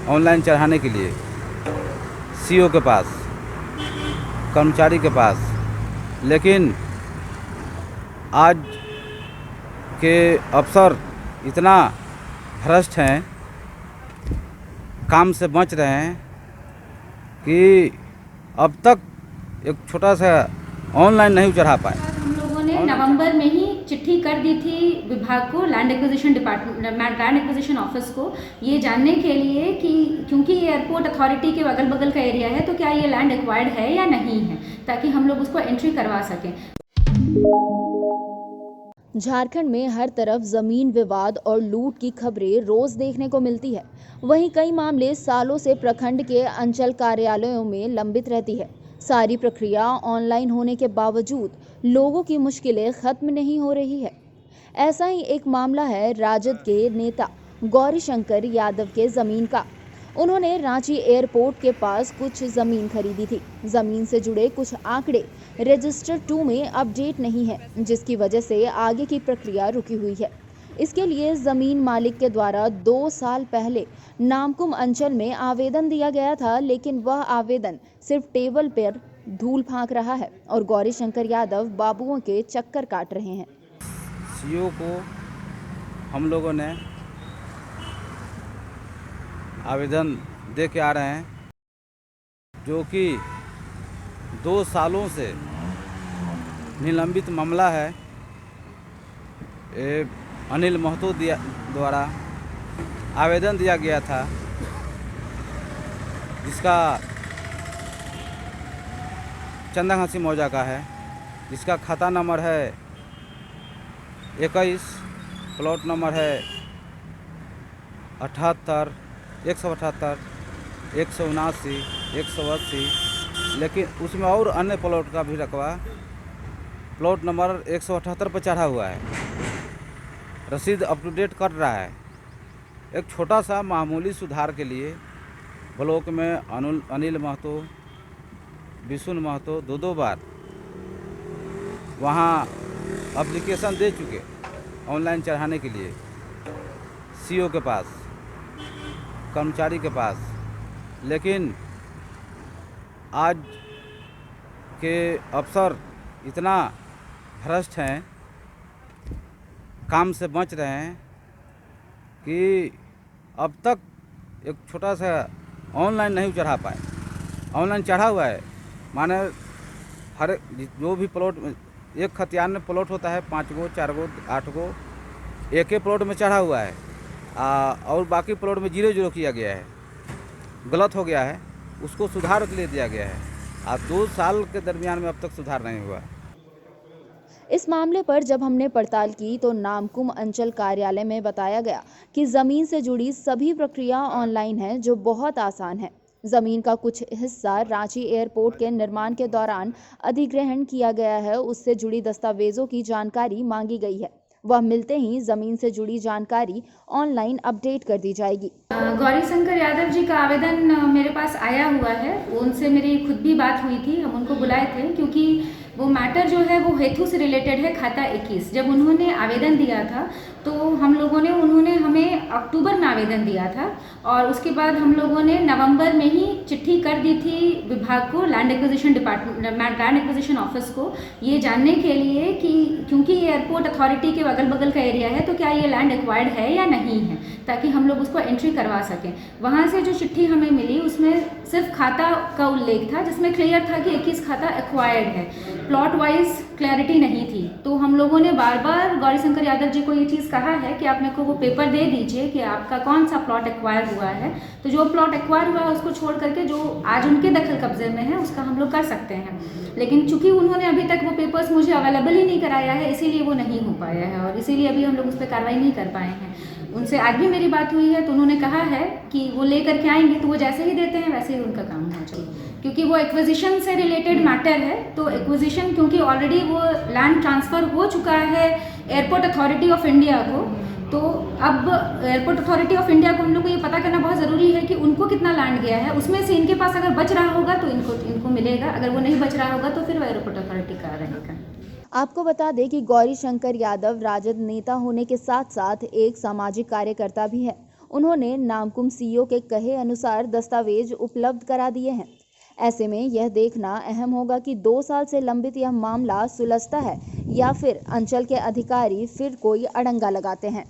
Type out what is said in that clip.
Online चढ़ाने के लिए सीईओ के पास, कर्मचारी के पास, लेकिन आज के अफसर इतना भ्रष्ट हैं, काम से बच रहे हैं कि अब तक एक छोटा सा ऑनलाइन नहीं चढ़ा पाए। हम लोगों ने नवंबर में ही चिट्ठी कर दी थी विभाग को, land acquisition department, land acquisition office को, ये जानने के लिए कि क्योंकि ये एयरपोर्ट अथॉरिटी के अगल बगल का एरिया है तो क्या ये लैंड एक्वायर्ड है या नहीं है, ताकि हम लोग उसको एंट्री करवा सकें। झारखंड में हर तरफ जमीन विवाद और लूट की खबरें रोज देखने को मिलती है। वहीं कई मामले सालों से प्रखंड के अंचल कार्यालयों में लंबित रहती है। सारी प्रक्रिया ऑनलाइन होने के बावजूद लोगों की मुश्किलें खत्म नहीं हो रही है। ऐसा ही एक मामला है राजद के नेता गौरीशंकर यादव के जमीन का। उन्होंने रांची एयरपोर्ट के पास कुछ जमीन खरीदी थी। जमीन से जुड़े कुछ आंकड़े रजिस्टर 2 में अपडेट नहीं है, जिसकी वजह से आगे की प्रक्रिया रुकी हुई है। इसके लिए जमीन मालिक के द्वारा 2 साल पहले नामकुम अंचल में आवेदन दिया गया था, लेकिन वह आवेदन सिर्फ टेबल पर धूल फांक रहा है और गौरीशंकर यादव बाबुओं के चक्कर काट रहे हैं। सीईओ को हम लोगों ने आवेदन दे के आ रहे हैं, जो कि 2 सालों से निलंबित मामला है। अनिल महतो द्वारा आवेदन दिया गया था, जिसका चंदा घासी मौजा का है, जिसका खाता नंबर है 21, प्लॉट नंबर है 78, 178, 179, 180, लेकिन उसमें और अन्य प्लॉट का भी रकबा प्लॉट नंबर 178 पर चढ़ा हुआ है। रसीद अप टू डेट कर रहा है। एक छोटा सा मामूली सुधार के लिए ब्लॉक में अनिल महतो, विशुन महतो 2 बार वहाँ एप्लीकेशन दे चुके ऑनलाइन चढ़ाने के लिए सीईओ के पास, कर्मचारी के पास, लेकिन आज के अफसर इतना भ्रष्ट हैं, काम से बच रहे हैं कि अब तक एक छोटा सा ऑनलाइन नहीं चढ़ा पाए। ऑनलाइन चढ़ा हुआ है, माने हर जो भी प्लॉट, एक खतियान में प्लॉट होता है 5 गो, 4 गो, 8 गो, एक ही प्लॉट में चढ़ा हुआ है और बाकी प्लॉट में 0-0 किया गया है, गलत हो गया है, उसको सुधार के लिए दिया गया है। 2 साल के दरमियान में अब तक सुधार नहीं हुआ। इस मामले पर जब हमने पड़ताल की तो नामकुम अंचल कार्यालय में बताया गया कि जमीन से जुड़ी सभी प्रक्रिया ऑनलाइन है, जो बहुत आसान है। जमीन का कुछ हिस्सा रांची एयरपोर्ट के निर्माण के दौरान अधिग्रहण किया गया है, उससे जुड़ी दस्तावेजों की जानकारी मांगी गई है। वह मिलते ही जमीन से जुड़ी जानकारी ऑनलाइन अपडेट कर दी जाएगी। गौरीशंकर यादव जी का आवेदन मेरे पास आया हुआ है। उनसे मेरी खुद भी बात हुई थी, हम उनको बुलाए थे, क्योंकि वो मैटर जो है वो हेतु से रिलेटेड है। खाता 21 जब उन्होंने आवेदन दिया था तो उन्होंने हमें अक्टूबर में आवेदन दिया था और उसके बाद हम लोगों ने नवंबर में ही चिट्ठी कर दी थी विभाग को, land acquisition department, land acquisition office को, ये जानने के लिए कि क्योंकि ये एयरपोर्ट अथॉरिटी के अगल बगल का एरिया है तो क्या ये लैंड एक्वायर्ड है या नहीं है, ताकि हम लोग उसको एंट्री करवा सकें। वहाँ से जो चिट्ठी हमें मिली उसमें सिर्फ खाता का उल्लेख था, जिसमें क्लियर था कि 21 खाता एक्वायर्ड है, प्लॉट वाइज क्लैरिटी नहीं थी। तो हम लोगों ने बार बार गौरीशंकर यादव जी को ये चीज़ कहा है कि आप मेरे को वो पेपर दे दीजिए कि आपका कौन सा प्लॉट एक्वायर हुआ है। तो जो प्लॉट एक्वायर हुआ है उसको छोड़ करके जो आज उनके दखल कब्जे में है उसका हम लोग कर सकते हैं, लेकिन चूंकि उन्होंने अभी तक वो पेपर्स मुझे अवेलेबल ही नहीं कराया है, इसीलिए वो नहीं हो पाया है और इसीलिए अभी हम लोग उस पर कार्रवाई नहीं कर पाए हैं। उनसे आज भी मेरी बात हुई है तो उन्होंने कहा है कि वो लेकर के आएंगे, तो वो जैसे ही देते हैं वैसे ही उनका काम होना चाहिए, क्योंकि वो एक्विजिशन से रिलेटेड मैटर है। तो एक्विजिशन क्योंकि ऑलरेडी वो लैंड ट्रांसफ़र हो चुका है एयरपोर्ट अथॉरिटी ऑफ इंडिया को, तो अब एयरपोर्ट अथॉरिटी ऑफ इंडिया को हम लोग को ये पता करना बहुत ज़रूरी है कि उनको कितना लैंड गया है, उसमें से इनके पास अगर बच रहा होगा तो इनको मिलेगा, अगर वो नहीं बच रहा होगा तो फिर वो एयरपोर्ट अथॉरिटी का रहेगा। आपको बता दें कि गौरीशंकर यादव राजद नेता होने के साथ साथ एक सामाजिक कार्यकर्ता भी है। उन्होंने नामकुम सीईओ के कहे अनुसार दस्तावेज उपलब्ध करा दिए हैं। ऐसे में यह देखना अहम होगा कि 2 साल से लंबित यह मामला सुलझता है या फिर अंचल के अधिकारी फिर कोई अड़ंगा लगाते हैं।